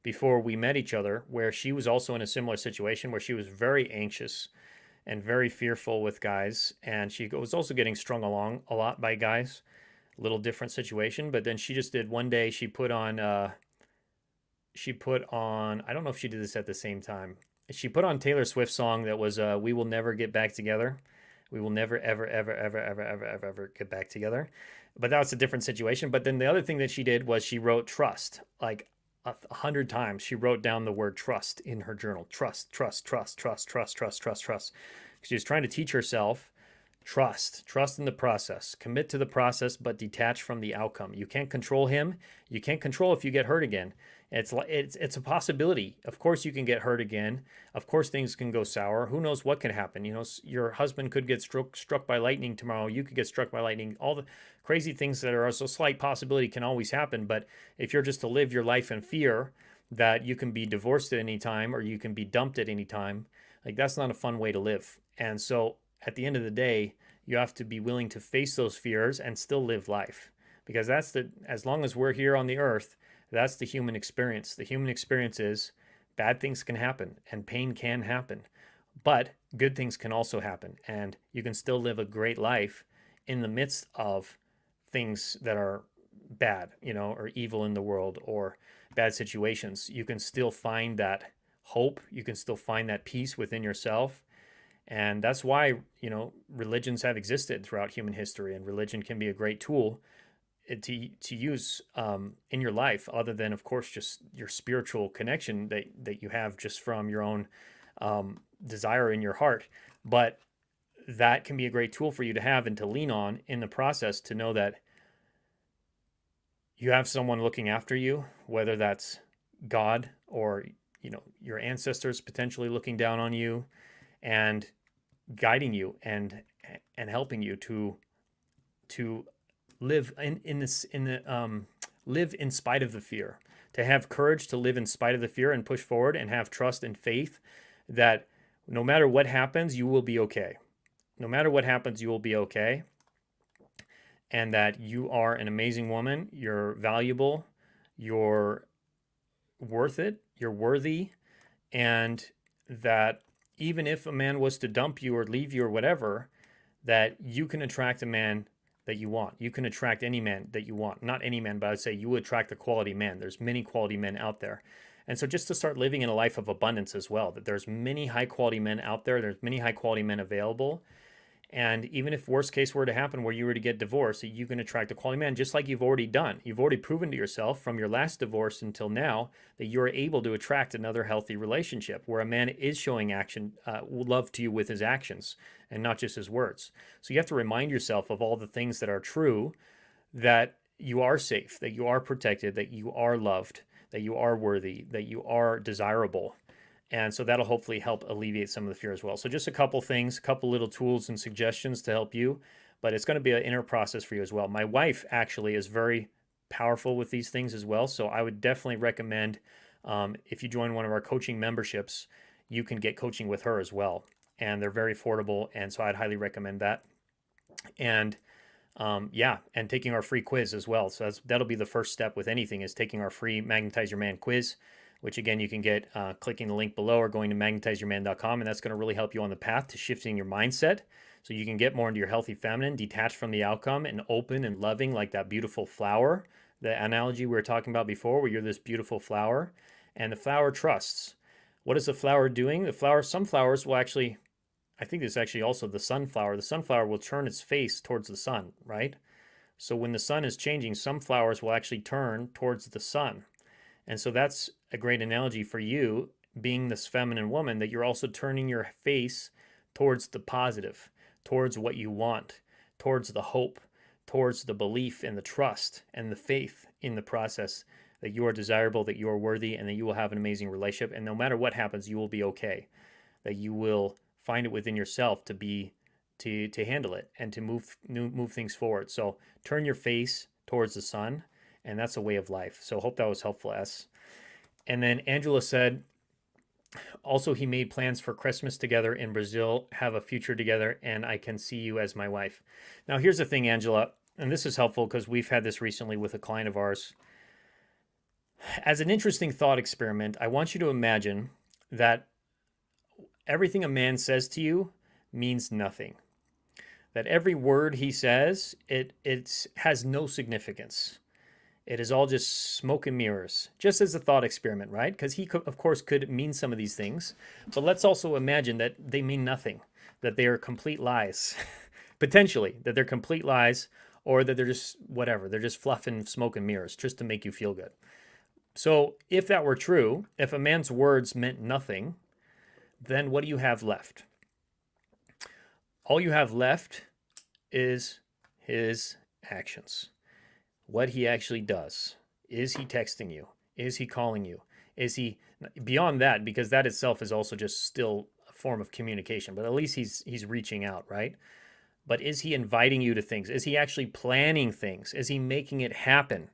before we met each other where she was also in a similar situation where she was very anxious and very fearful with guys. And she was also getting strung along a lot by guys, a little different situation. But then she just did one day, she put on, I don't know if she did this at the same time. She put on Taylor Swift's song that was We Will Never Get Back Together. We will never, ever, ever, ever, ever, ever, ever, ever get back together. But that was a different situation. But then the other thing that she did was she wrote trust, like 100 times. She wrote down the word trust in her journal. Trust, trust, trust, trust, trust, trust, trust, trust. She was trying to teach herself trust in the process, commit to the process, but detach from the outcome. You can't control him. You can't control if you get hurt again. It's a possibility. Of course you can get hurt again. Of course things can go sour. Who knows what can happen? Your husband could get struck by lightning tomorrow. You could get struck by lightning. All the crazy things that are a slight possibility can always happen. But if you're just to live your life in fear that you can be divorced at any time or you can be dumped at any time, like that's not a fun way to live. And so at the end of the day, you have to be willing to face those fears and still live life, because as long as we're here on the earth, that's the human experience. The human experience is bad things can happen and pain can happen, but good things can also happen. And you can still live a great life in the midst of things that are bad, or evil in the world or bad situations. You can still find that hope. You can still find that peace within yourself. And that's why, religions have existed throughout human history, and religion can be a great tool to use in your life, other than, of course, just your spiritual connection that you have just from your own desire in your heart. But that can be a great tool for you to have and to lean on in the process, to know that you have someone looking after you, whether that's God or, your ancestors potentially looking down on you and guiding you and helping you to live live in spite of the fear, to have courage to live in spite of the fear and push forward and have trust and faith that no matter what happens, you will be okay. No matter what happens, you will be okay. And that you are an amazing woman. You're valuable. You're worth it. You're worthy. And that even if a man was to dump you or leave you or whatever, that you can attract a man that you want. You can attract any man that you want. Not any man, but I'd say you would attract a quality man. There's many quality men out there. And so just to start living in a life of abundance as well, that there's many high quality men out there. There's many high quality men available. And even if worst case were to happen where you were to get divorced, you can attract a quality man, just like you've already done. You've already proven to yourself from your last divorce until now that you're able to attract another healthy relationship where a man is showing love to you with his actions and not just his words. So you have to remind yourself of all the things that are true, that you are safe, that you are protected, that you are loved, that you are worthy, that you are desirable. And so that'll hopefully help alleviate some of the fear as well. So just a couple things, a couple little tools and suggestions to help you, but it's going to be an inner process for you as well. My wife actually is very powerful with these things as well. So I would definitely recommend if you join one of our coaching memberships, you can get coaching with her as well. And they're very affordable. And so I'd highly recommend that. And and taking our free quiz as well. So that'll be the first step with anything, is taking our free Magnetize Your Man quiz. which again, you can get clicking the link below or going to magnetizeyourman.com. And that's going to really help you on the path to shifting your mindset so you can get more into your healthy feminine, detached from the outcome, and open and loving like that beautiful flower. The analogy we were talking about before, where you're this beautiful flower and the flower trusts. What is the flower doing? Some flowers will actually, I think this is actually also the sunflower. The sunflower will turn its face towards the sun, right? So when the sun is changing, some flowers will actually turn towards the sun. And so that's a great analogy for you being this feminine woman, that you're also turning your face towards the positive, towards what you want, towards the hope, towards the belief and the trust and the faith in the process that you are desirable, that you are worthy, and that you will have an amazing relationship. And no matter what happens, you will be okay, that you will find it within yourself to handle it and to move things forward. So turn your face towards the sun, and that's a way of life. So hope that was helpful, S. And then Angela said, also, he made plans for Christmas together in Brazil, have a future together, and I can see you as my wife. Now, here's the thing, Angela, and this is helpful because we've had this recently with a client of ours. As an interesting thought experiment, I want you to imagine that everything a man says to you means nothing. That every word he says, it has no significance. It is all just smoke and mirrors, just as a thought experiment, right? Because he, of course, could mean some of these things. But let's also imagine that they mean nothing, that they are complete lies, potentially, that they're complete lies, or that they're just whatever. They're just fluff and smoke and mirrors just to make you feel good. So if that were true, if a man's words meant nothing, then what do you have left? All you have left is his actions. What he actually does. Is he texting you? Is he calling you? Is he, beyond that, because that itself is also just still a form of communication, but at least he's reaching out, right? But is he inviting you to things? Is he actually planning things? Is he making it happen?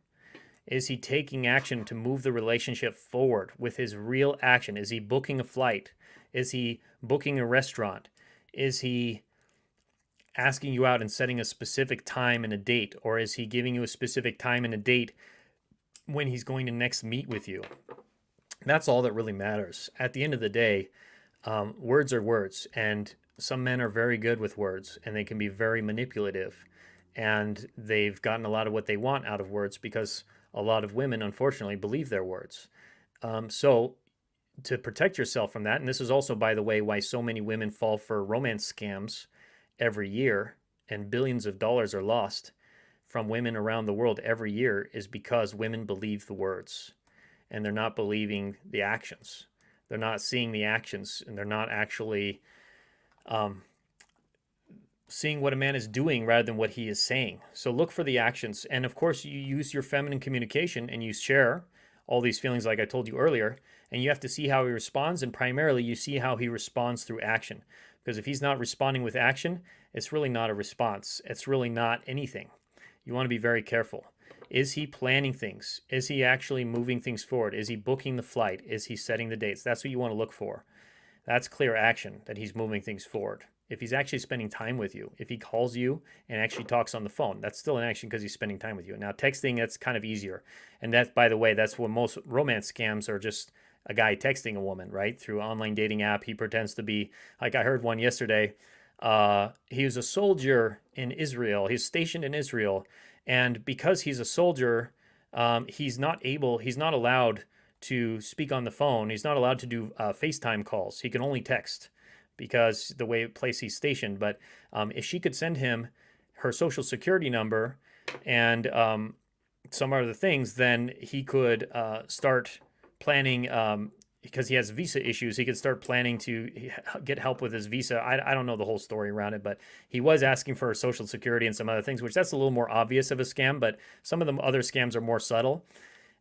Is he taking action to move the relationship forward with his real action? Is he booking a flight? Is he booking a restaurant? Is he asking you out and setting a specific time and a date? Or is he giving you a specific time and a date when he's going to next meet with you? That's all that really matters. At the end of the day, words are words, and some men are very good with words, and they can be very manipulative, and they've gotten a lot of what they want out of words because a lot of women, unfortunately, believe their words. So to protect yourself from that, and this is also, by the way, why so many women fall for romance scams every year, and billions of dollars are lost from women around the world every year, is because women believe the words and they're not believing the actions. They're not seeing the actions, and they're not actually seeing what a man is doing rather than what he is saying. So look for the actions. And of course, you use your feminine communication and you share all these feelings like I told you earlier, and you have to see how he responds, and primarily you see how he responds through action. Because if he's not responding with action, it's really not a response. It's really not anything. You want to be very careful. Is he planning things? Is he actually moving things forward? Is he booking the flight? Is he setting the dates? That's what you want to look for. That's clear action, that he's moving things forward. If he's actually spending time with you, if he calls you and actually talks on the phone, that's still an action because he's spending time with you. Now, texting, that's kind of easier. And that, by the way, that's what most romance scams are, just a guy texting a woman, right? Through an online dating app. He pretends to be, like I heard one yesterday, he was a soldier in Israel. He's stationed in Israel. And because he's a soldier, he's not allowed to speak on the phone. He's not allowed to do FaceTime calls. He can only text because the place he's stationed. But if she could send him her social security number and some other things, then he could start planning, because he has visa issues, he could start planning to get help with his visa. I don't know the whole story around it, but he was asking for social security and some other things, which that's a little more obvious of a scam, but some of the other scams are more subtle.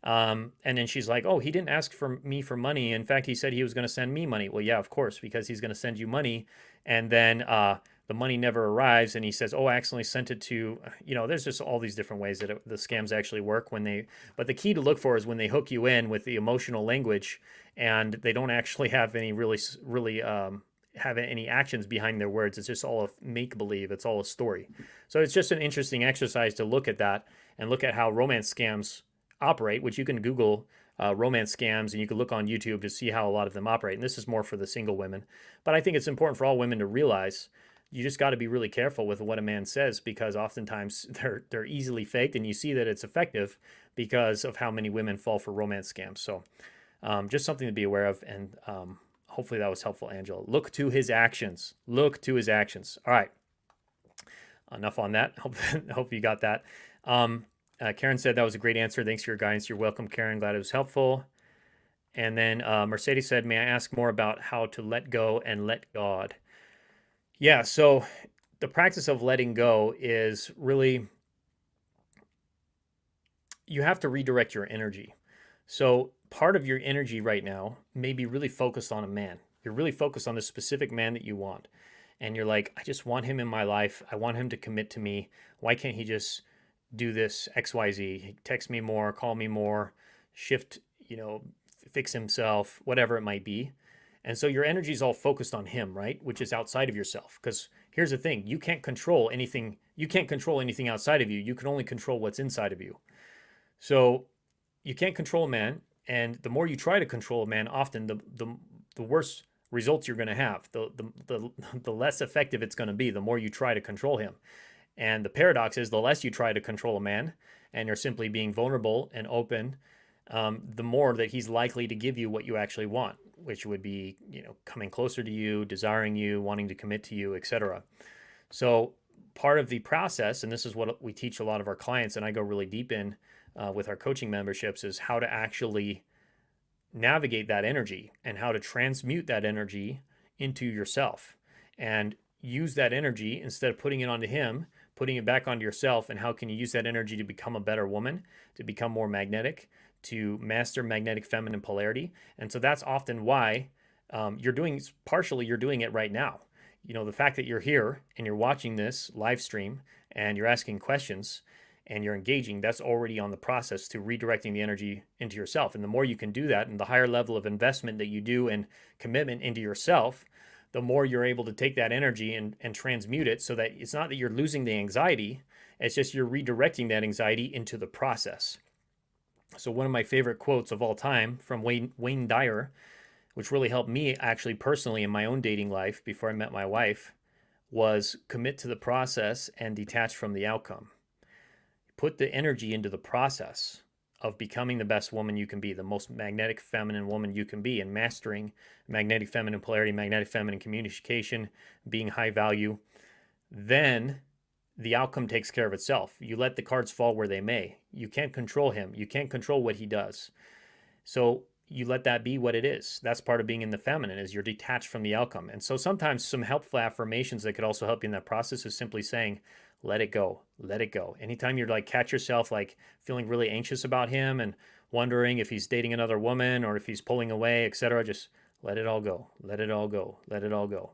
And then she's like, oh, he didn't ask for me for money. In fact, he said he was going to send me money. Well, yeah, of course, because he's going to send you money. And then the money never arrives. And he says, oh, I accidentally sent it to, there's just all these different ways that the scams actually work but the key to look for is when they hook you in with the emotional language and they don't actually have any really have any actions behind their words. It's just all a make-believe. It's all a story. So it's just an interesting exercise to look at that and look at how romance scams operate, which you can Google romance scams, and you can look on YouTube to see how a lot of them operate. And this is more for the single women, but I think it's important for all women to realize you just got to be really careful with what a man says, because oftentimes they're easily faked, and you see that it's effective because of how many women fall for romance scams. So just something to be aware of, and hopefully that was helpful, Angela. Look to his actions. Look to his actions. All right. Enough on that. Hope you got that. Karen said that was a great answer. Thanks for your guidance. You're welcome, Karen. Glad it was helpful. And then Mercedes said, may I ask more about how to let go and let God? Yeah, so the practice of letting go is really, you have to redirect your energy. So part of your energy right now may be really focused on a man. You're really focused on the specific man that you want. And you're like, I just want him in my life. I want him to commit to me. Why can't he just do this XYZ? Text me more, call me more, shift, fix himself, whatever it might be. And so your energy is all focused on him, right? Which is outside of yourself. Because here's the thing, you can't control anything. You can't control anything outside of you. You can only control what's inside of you. So you can't control a man. And the more you try to control a man, often the worse results you're going to have, the less effective it's going to be, the more you try to control him. And the paradox is, the less you try to control a man and you're simply being vulnerable and open, the more that he's likely to give you what you actually want, which would be, coming closer to you, desiring you, wanting to commit to you, etc. So part of the process, and this is what we teach a lot of our clients, and I go really deep in with our coaching memberships, is how to actually navigate that energy and how to transmute that energy into yourself and use that energy, instead of putting it onto him, putting it back onto yourself. And how can you use that energy to become a better woman, to become more magnetic, to master magnetic feminine polarity? And so that's often why you're doing it right now. The fact that you're here and you're watching this live stream and you're asking questions and you're engaging, that's already on the process to redirecting the energy into yourself. And the more you can do that, and the higher level of investment that you do and commitment into yourself, the more you're able to take that energy and transmute it, so that it's not that you're losing the anxiety, it's just you're redirecting that anxiety into the process. So one of my favorite quotes of all time from Wayne Dyer, which really helped me actually personally in my own dating life before I met my wife, was commit to the process and detach from the outcome. Put the energy into the process of becoming the best woman you can be, the most magnetic feminine woman you can be, and mastering magnetic feminine polarity, magnetic feminine communication, being high value. Then the outcome takes care of itself. You let the cards fall where they may. You can't control him. You can't control what he does. So you let that be what it is. That's part of being in the feminine, is you're detached from the outcome. And so sometimes some helpful affirmations that could also help you in that process is simply saying, let it go, let it go. Anytime you're catch yourself feeling really anxious about him and wondering if he's dating another woman or if he's pulling away, etc., just let it all go, let it all go, let it all go.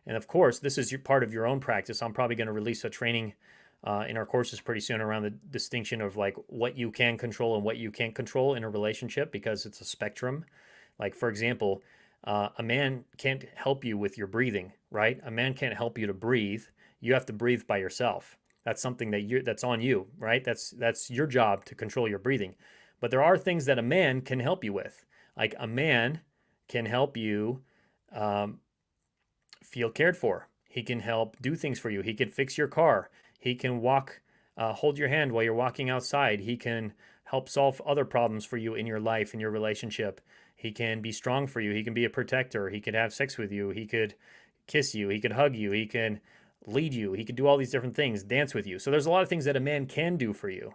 And of course, this is part of your own practice. I'm probably going to release a training in our courses pretty soon around the distinction of what you can control and what you can't control in a relationship, because it's a spectrum. For example, a man can't help you with your breathing, right? A man can't help you to breathe. You have to breathe by yourself. That's something that's on you, right? That's your job to control your breathing. But there are things that a man can help you with. A man can help you feel cared for. He can help do things for you. He can fix your car. He can hold your hand while you're walking outside. He can help solve other problems for you in your life, in your relationship. He can be strong for you. He can be a protector. He could have sex with you. He could kiss you. He could hug you. He can lead you. He could do all these different things, dance with you. So there's a lot of things that a man can do for you.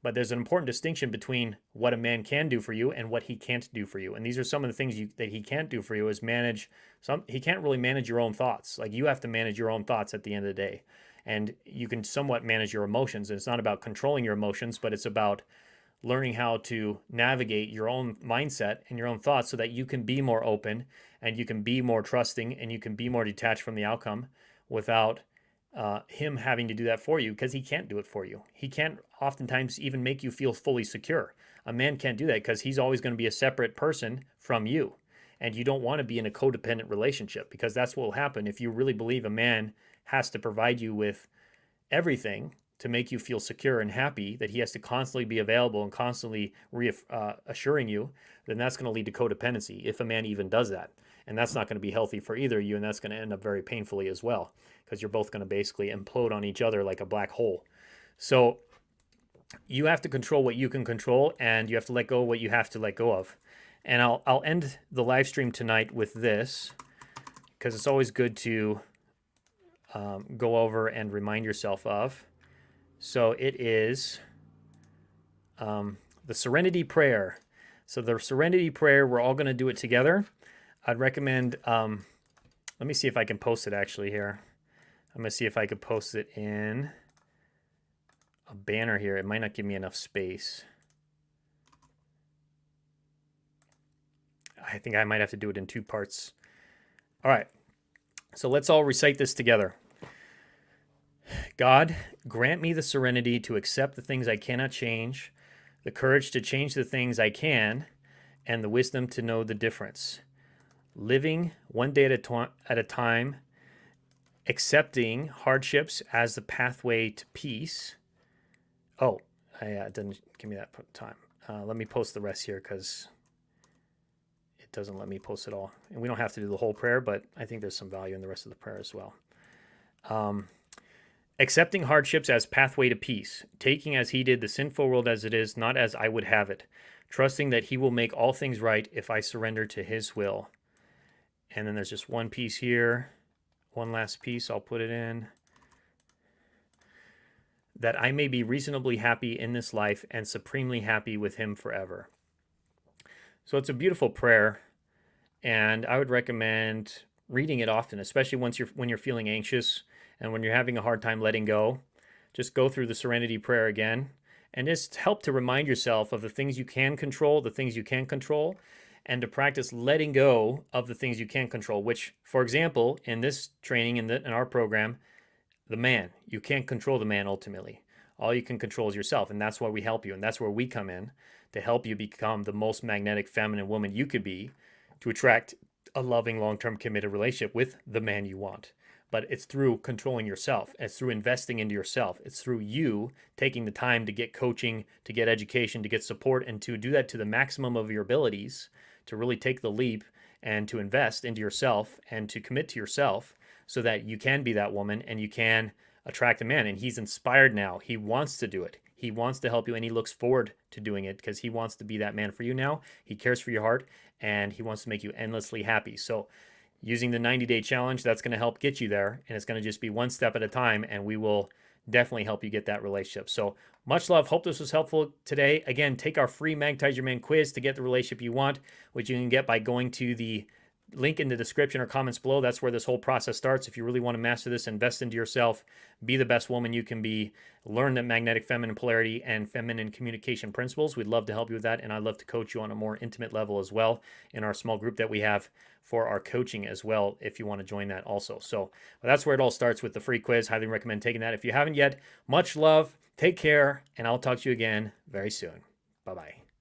But there's an important distinction between what a man can do for you and what he can't do for you. And these are some of the things that he can't do for you, is he can't really manage your own thoughts. You have to manage your own thoughts at the end of the day. And you can somewhat manage your emotions. And it's not about controlling your emotions, but it's about learning how to navigate your own mindset and your own thoughts so that you can be more open and you can be more trusting and you can be more detached from the outcome without him having to do that for you, because he can't do it for you. He can't oftentimes even make you feel fully secure. A man can't do that because he's always going to be a separate person from you. And you don't want to be in a codependent relationship, because that's what will happen if you really believe a man has to provide you with everything to make you feel secure and happy, that he has to constantly be available and constantly assuring you, then that's going to lead to codependency if a man even does that. And that's not going to be healthy for either of you, and that's going to end up very painfully as well, because you're both going to basically implode on each other like a black hole. So you have to control what you can control, and you have to let go of what you have to let go of. And I'll end the live stream tonight with this, because it's always good to go over and remind yourself of. So it is the Serenity Prayer. So the Serenity Prayer, we're all going to do it together. I'd recommend, let me see if I can post it actually here. I'm going to see if I could post it in a banner here. It might not give me enough space. I think I might have to do it in 2 parts. All right. So let's all recite this together. God, grant me the serenity to accept the things I cannot change, the courage to change the things I can, and the wisdom to know the difference. Living one day at a time, accepting hardships as the pathway to peace. Oh, it didn't give me that time. Let me post the rest here because it doesn't let me post it all. And we don't have to do the whole prayer, but I think there's some value in the rest of the prayer as well. Accepting hardships as pathway to peace, taking as he did the sinful world as it is, not as I would have it, trusting that he will make all things right if I surrender to his will. And then there's just one piece here, one last piece, I'll put it in. That I may be reasonably happy in this life and supremely happy with him forever. So it's a beautiful prayer, and I would recommend reading it often, especially when you're feeling anxious and when you're having a hard time letting go. Just go through the Serenity Prayer again and just help to remind yourself of the things you can control, the things you can't control, and to practice letting go of the things you can't control, which, for example, in this training, in our program, the man, you can't control the man ultimately. All you can control is yourself, and that's why we help you, and that's where we come in to help you become the most magnetic feminine woman you could be to attract a loving, long-term committed relationship with the man you want. But it's through controlling yourself. It's through investing into yourself. It's through you taking the time to get coaching, to get education, to get support, and to do that to the maximum of your abilities, to really take the leap and to invest into yourself and to commit to yourself so that you can be that woman and you can attract a man. And he's inspired now. He wants to do it. He wants to help you, and he looks forward to doing it because he wants to be that man for you now. He cares for your heart, and he wants to make you endlessly happy. So using the 90-day challenge, that's going to help get you there, and it's going to just be one step at a time, and we will definitely help you get that relationship. So much love. Hope this was helpful today. Again, take our free Magnetize Your Man quiz to get the relationship you want, which you can get by going to the link in the description or comments below. That's where this whole process starts. If you really want to master this, invest into yourself, be the best woman you can be, learn the magnetic feminine polarity and feminine communication principles. We'd love to help you with that, and I'd love to coach you on a more intimate level as well in our small group that we have for our coaching as well, if you want to join that also. So that's where it all starts, with the free quiz. Highly recommend taking that if you haven't yet. Much love, take care, and I'll talk to you again very soon. Bye-bye.